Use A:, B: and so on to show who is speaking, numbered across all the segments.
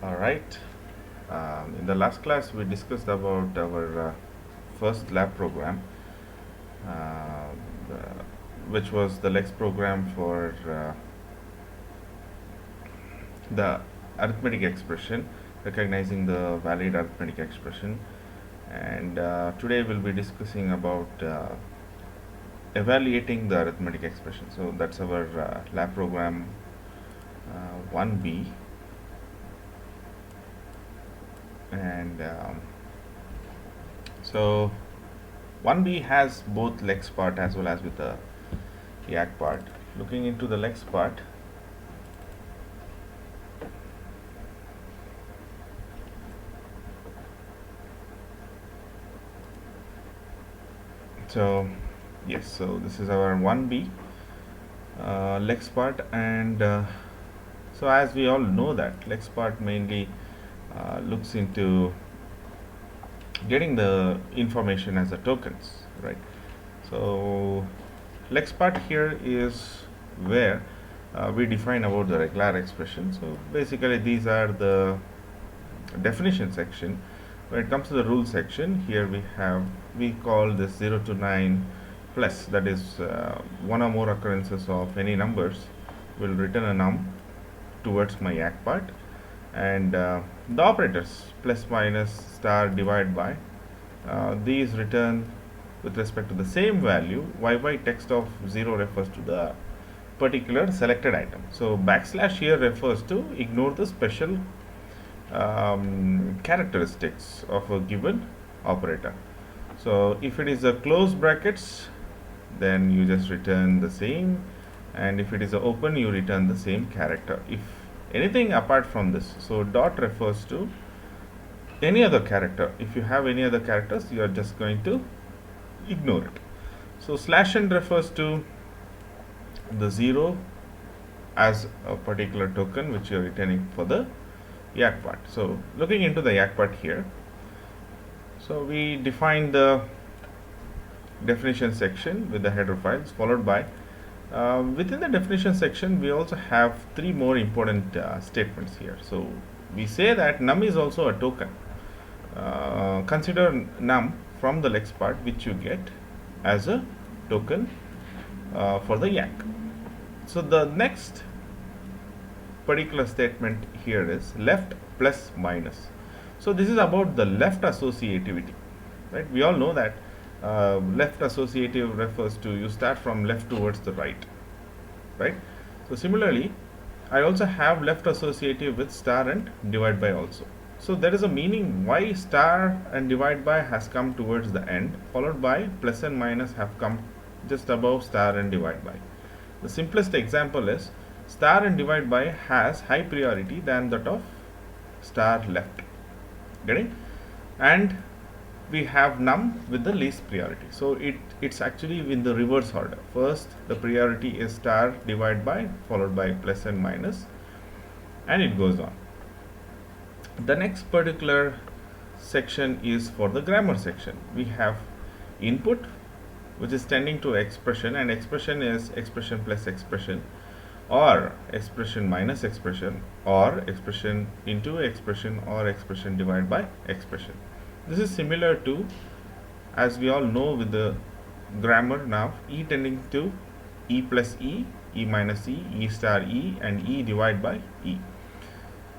A: All right. In the last class, we discussed about our first lab program, uh, which was the Lex program for the arithmetic expression, recognizing the valid arithmetic expression. And today we'll be discussing about evaluating the arithmetic expression. So that's our lab program 1B. And so 1B has both Lex part as well as with the Yacc part. Looking into the Lex part, so yes, so this is our 1B Lex part, and so as we all know that Lex part mainly looks into getting the information as the tokens, right? So Lex part here is where we define about the regular expression. So basically these are the definition section. When it comes to the rule section, here we call this 0 to 9 plus, that is one or more occurrences of any numbers will return a num towards my Yacc part, and the operators plus, minus, star, divide by, these return with respect to the same value. YY text of 0 refers to the particular selected item. So backslash here refers to ignore the special characteristics of a given operator. So if it is a closed brackets, then you just return the same, and if it is a open, you return the same character. If anything apart from this, so dot refers to any other character. If you have any other characters, you are just going to ignore it. So slash n refers to the 0 as a particular token which you are returning for the Yacc part. So looking into the Yacc part here, so we define the definition section with the header files, followed by within the definition section we also have three more important statements here. So we say that num is also a token. Consider num from the Lex part which you get as a token for the Yacc. So the next particular statement here is left plus minus. So this is about the left associativity, right? We all know that left associative refers to you start from left towards the right, right? So similarly, I also have left associative with star and divide by also. So there is a meaning why star and divide by has come towards the end, followed by plus and minus have come just above star and divide by. The simplest example is star and divide by has high priority than that of star left. Getting? And we have num with the least priority. So it's actually in the reverse order. First the priority is star divide by, followed by plus and minus, and it goes on. The next particular section is for the grammar section. We have input, which is tending to expression, and expression is expression plus expression, or expression minus expression, or expression into expression, or expression divided by expression. This is similar to, as we all know with the grammar now, E tending to E plus E, E minus E, E star E, and E divided by E.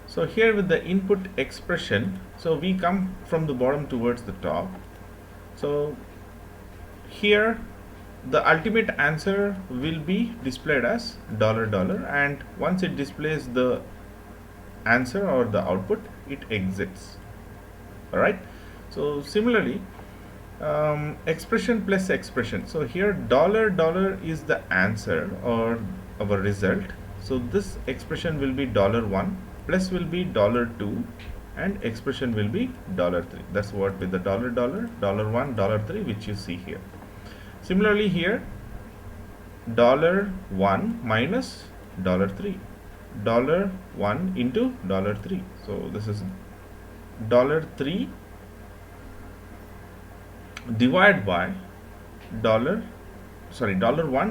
A: So here with the input expression, so we come from the bottom towards the top. So here the ultimate answer will be displayed as $, and once it displays the answer or the output, it exits. Alright. So similarly, expression plus expression. So here $, is the answer or our result. So this expression will be $1, plus will be $2, and expression will be $3. That's what with the $1, $3, which you see here. Similarly here, $1 minus $3, $1 into $3. So this is $3 divided by $1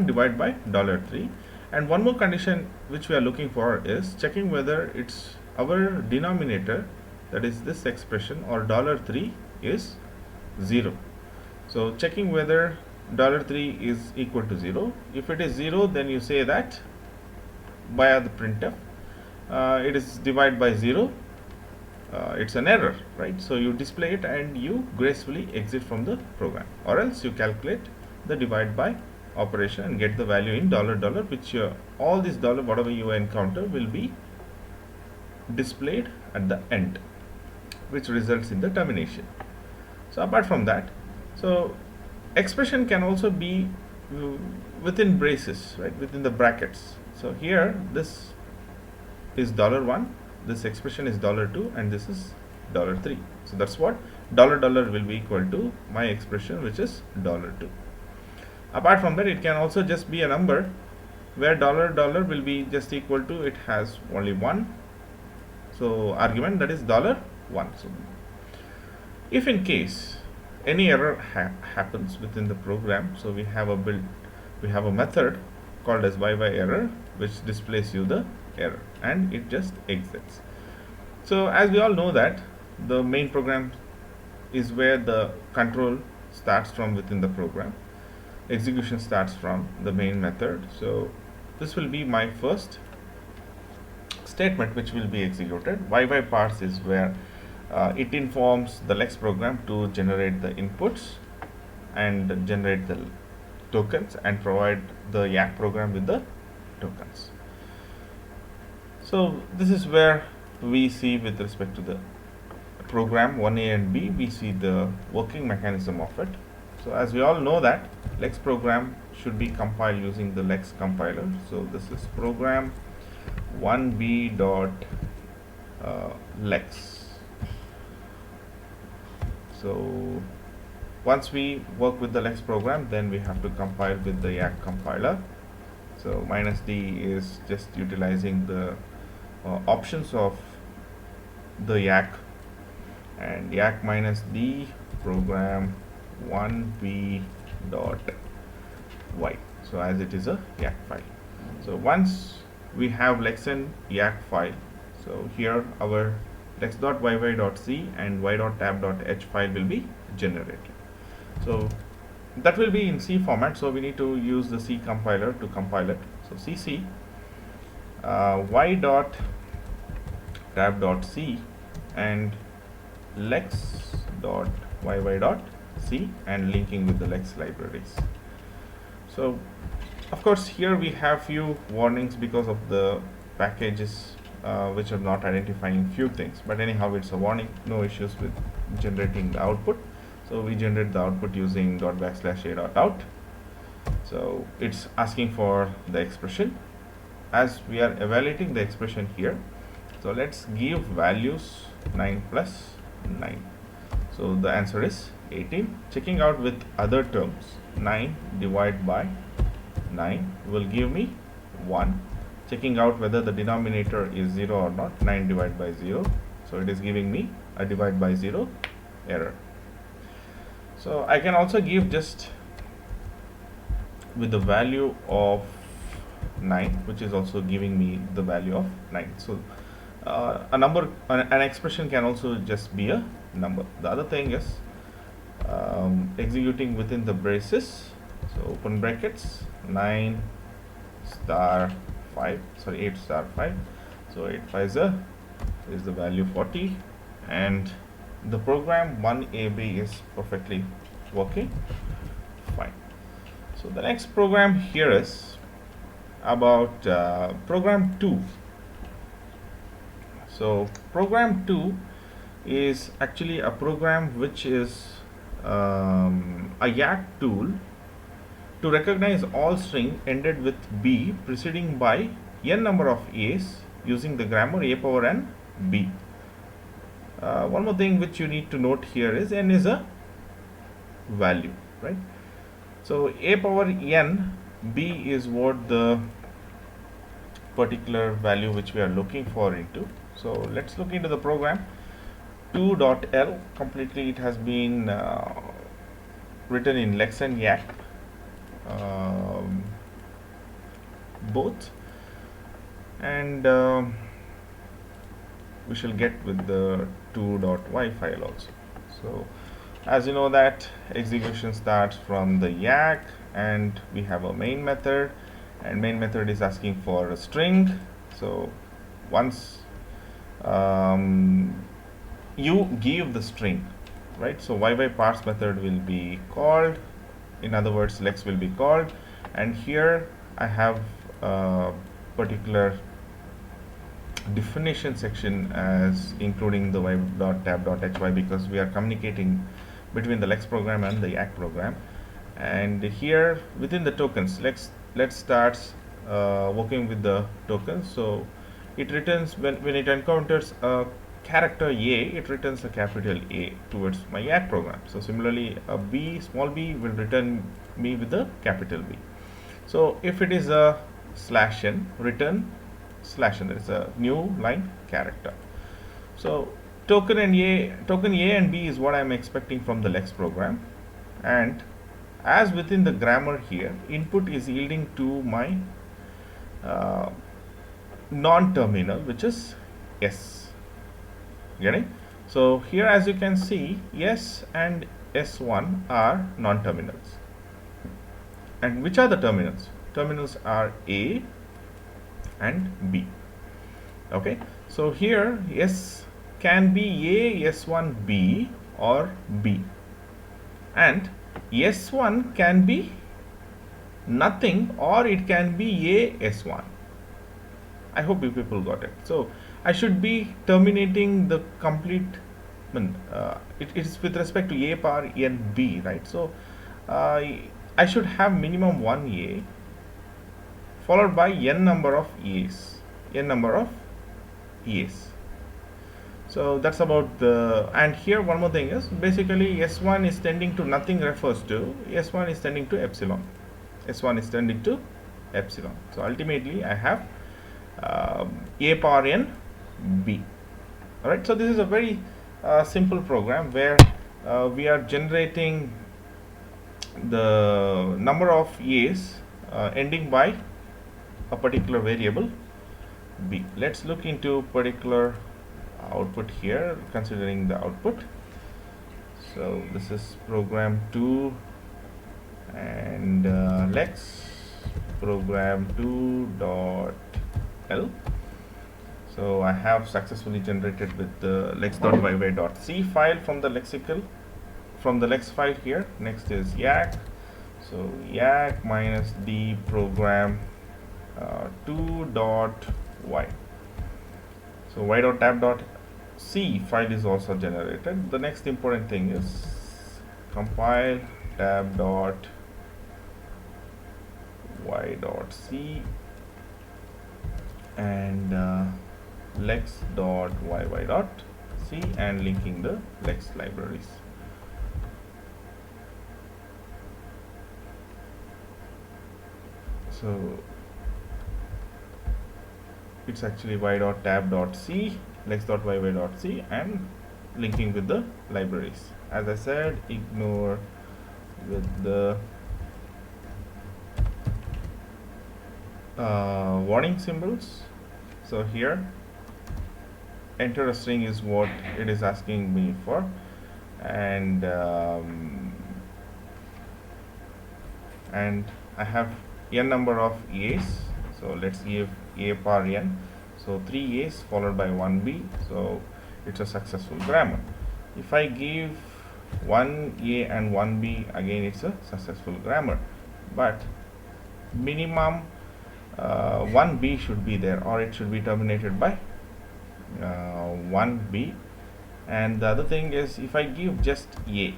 A: divided by $3. And one more condition which we are looking for is checking whether it's our denominator, that is this expression, or $3 is 0. So checking whether $3 is equal to 0. If it is 0, then you say that via the printf, it is divided by 0, it's an error, right? So you display it and you gracefully exit from the program, or else you calculate the divide by operation and get the value in $, which all this dollar whatever you encounter will be displayed at the end, which results in the termination. So apart from that, so expression can also be within braces, right, within the brackets. So here this is $1, this expression is $2, and this is $3. So that's what $, will be equal to my expression, which is $2. Apart from that, it can also just be a number where $, will be just equal to, it has only one so argument, that is $1. So if in case any error happens within the program, so we have a method called as error, which displays you the error and it just exits. So as we all know that the main program is where the control starts from within the program, execution starts from the main method. So this will be my first statement which will be executed. Parse is where it informs the Lex program to generate the inputs and generate the tokens and provide the Yacc program with the tokens. So this is where we see, with respect to the program 1A and B, we see the working mechanism of it. So as we all know that Lex program should be compiled using the Lex compiler. So this is program 1B dot Lex. So once we work with the Lex program, then we have to compile with the Yacc compiler. So -d is just utilizing the options of the Yacc, and Yacc -d program 1b dot y. So as it is a Yacc file. So once we have Lex and Yacc file, so here our lex.yy.c and y.tab.h file will be generated. So that will be in C format, so we need to use the C compiler to compile it. So cc y.tab.c and lex.yy.c and linking with the Lex libraries. So of course here we have few warnings because of the packages which are not identifying few things, but anyhow it's a warning, no issues with generating the output. So we generate the output using .\a.out. So it's asking for the expression. As we are evaluating the expression here, so let's give values 9 plus 9. So the answer is 18. Checking out with other terms, 9 divided by 9 will give me 1. Checking out whether the denominator is 0 or not, 9 divided by 0. So it is giving me a divide by 0 error. So I can also give just with the value of 9, which is also giving me the value of 9. So a number, an expression can also just be a number. The other thing is executing within the braces. So open brackets, 9 star 5, sorry 8 star 5. So 8 5 is the value 40, and the program 1AB is perfectly working fine. So the next program here is about program 2. So program 2 is actually a program which is a Yacc tool to recognize all string ended with B preceding by n number of A's using the grammar A power n B. One more thing which you need to note here is n is a value, right? So A power n B is what the particular value which we are looking for into. So let's look into the program 2.l. completely it has been written in Lex and Yacc both, and we shall get with the 2.y file also. So as you know that execution starts from the Yacc, and we have a main method, and main method is asking for a string. So once you give the string, right, so parse method will be called, in other words Lex will be called, and here I have a particular definition section as including the y.tab.hy, because we are communicating between the Lex program and the Yacc program. And here within the tokens, let's start working with the tokens. So it returns, when it encounters a character A, it returns a capital A towards my Yacc program. So similarly, a B, small b, will return me with the capital B. So if it is a /n, return /n, there is a new line character. So token A and B is what I am expecting from the Lex program, and as within the grammar here, input is yielding to my non-terminal, which is S. Getting? So here, as you can see, S and S1 are non-terminals. And which are the terminals? Terminals are A and B. Okay, so here S can be A, S1, B, or B, and S1 can be nothing, or it can be A, S1. I hope you people got it. So I should be terminating the complete, it is with respect to A power n B, right? So I should have minimum one A followed by n number of A's, So that's about the, and here one more thing is, basically S1 is tending to nothing refers to, S1 is tending to epsilon. So ultimately I have A power n B. Alright, so this is a very simple program where we are generating the number of A's ending by a particular variable B. Let's look into particular output here, considering the output. So this is program 2 and Lex program 2.l. So I have successfully generated with the lex.yy.c file from the lexical, from the Lex file here. Next is Yacc. So Yacc minus d program 2.y. So y.tab.c file is also generated. The next important thing is compile tab.y.c and lex.yy.c, and linking the Lex libraries. So it's actually y.tab.c, lex.yy.c, and linking with the libraries. As I said, ignore with the warning symbols. So here, enter a string is what it is asking me for, and I have n number of A's. So let's give A power n. So 3 A's followed by 1 B. So it's a successful grammar. If I give 1 A and 1 B, again it's a successful grammar. But minimum 1 B should be there, or it should be terminated by 1 B. And the other thing is, if I give just A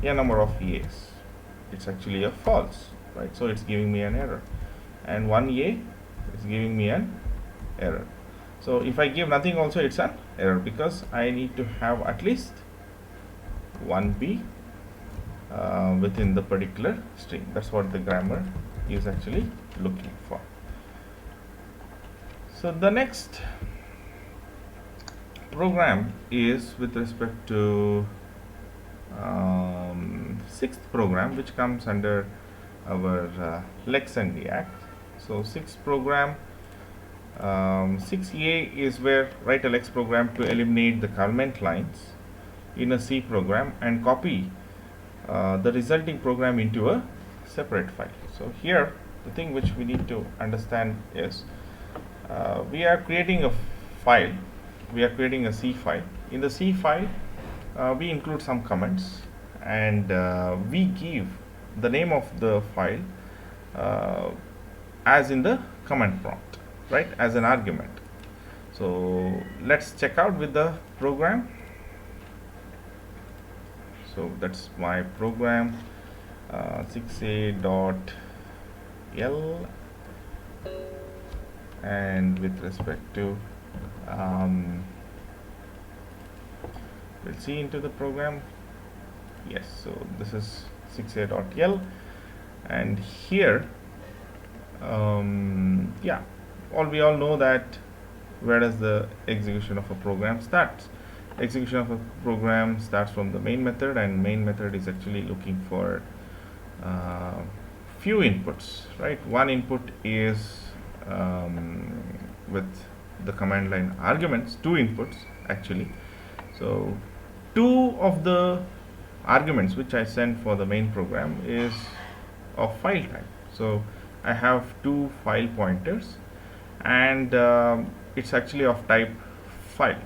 A: number of A's, it's actually a false, right? So it's giving me an error. And 1 A is giving me an error. So if I give nothing also, it's an error, because I need to have at least 1 B within the particular string. That's what the grammar is actually looking for. So the next program is with respect to sixth program, which comes under our Lex and Yacc. So sixth program 6A is where write a Lex program to eliminate the comment lines in a C program and copy the resulting program into a separate file. So here the thing which we need to understand is we are creating a file, we are creating a C file. In the C file we include some comments and we give the name of the file as in the command prompt, right, as an argument. So let's check out with the program. So that's my program, 6a.l, and with respect to we'll see into the program. Yes, so this is 6a.l, and here yeah, we all know that where does the execution of a program starts. Execution of a program starts from the main method, and main method is actually looking for few inputs, right? One input is with the command line arguments, two inputs actually. So two of the arguments which I send for the main program is of file type. So I have two file pointers, and it's actually of type file.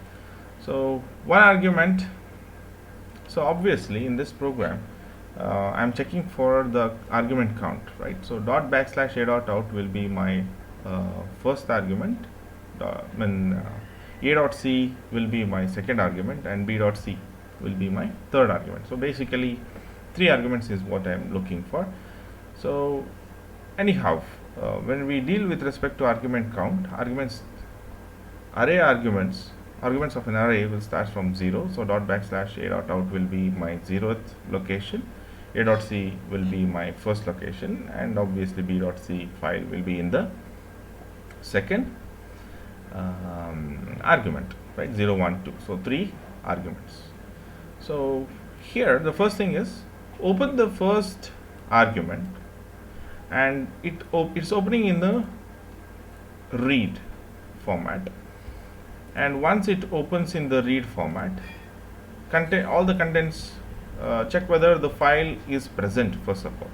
A: So one argument, so obviously in this program I'm checking for the argument count, right? So dot backslash a dot out will be my first argument, a dot c will be my second argument, and b dot c will be my third argument. So basically 3 arguments is what I am looking for. So anyhow, when we deal with respect to argument count, array arguments of an array will start from 0. So dot backslash a dot out will be my 0th location, a dot c will be my first location, and obviously b dot c file will be in the second argument, right? 0, 1, 2. So 3 arguments. So here the first thing is open the first argument, and it's opening in the read format, and once it opens in the read format, all the contents, check whether the file is present first of all.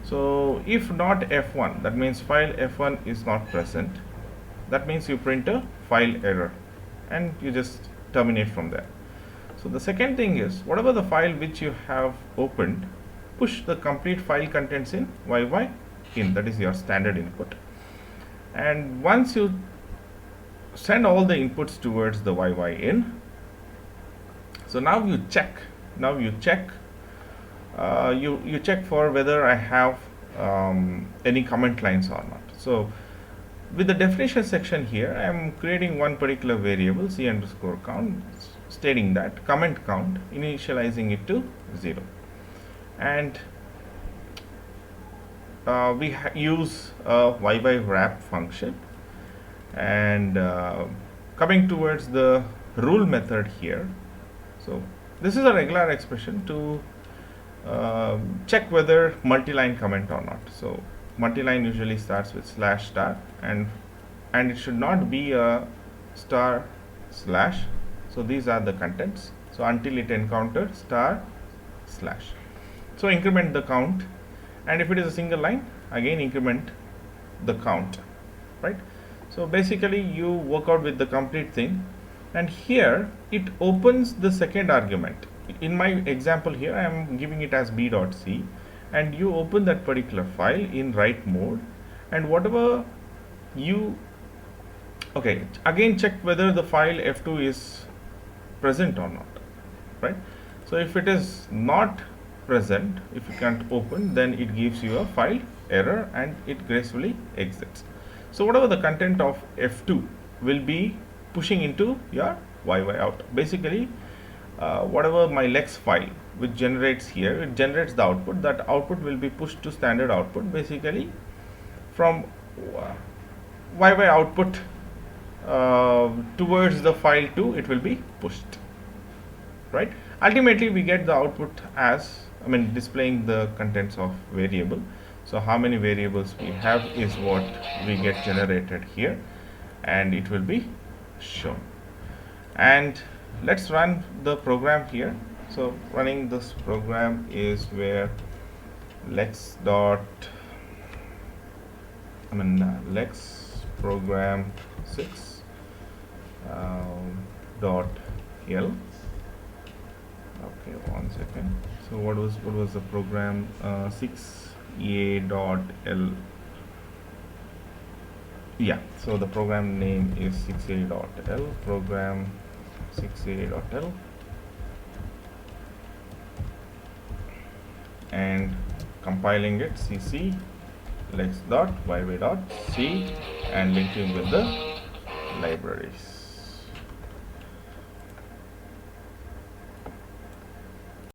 A: So if not f1, that means file f1 is not present, that means you print a file error and you just terminate from there. So the second thing is, whatever the file which you have opened, push the complete file contents in YY in, that is your standard input. And once you send all the inputs towards the YY in, so now you check, you check for whether I have any comment lines or not. So with the definition section here, I am creating one particular variable c underscore count, stating that comment count, initializing it to 0, and we use a YY wrap function, and coming towards the rule method here. So this is a regular expression to check whether multi-line comment or not. So multi-line usually starts with slash star, and it should not be a star slash. So these are the contents. So until it encounters star slash. So increment the count, and if it is a single line, again increment the count, right? So basically you work out with the complete thing, and here it opens the second argument. In my example here, I am giving it as b.c, and you open that particular file in write mode, and whatever you, okay, again check whether the file f2 is present or not, right? So if it is not present, if you can't open, then it gives you a file error and it gracefully exits. So whatever the content of f2 will be pushing into your YY out. Basically whatever my Lex file which generates here, it generates the output. That output will be pushed to standard output. Basically from YY output towards the file 2, it will be pushed, right? Ultimately we get the output as, displaying the contents of variable. So how many variables we have is what we get generated here, and it will be shown. And let's run the program here. So running this program is where lex program 6 dot l. Okay, 1 second. So what was the program? 6a dot l. Yeah, so the program name is 6a dot l, program 6a dot l, and compiling it cc lex dot yy dot c and linking with the libraries.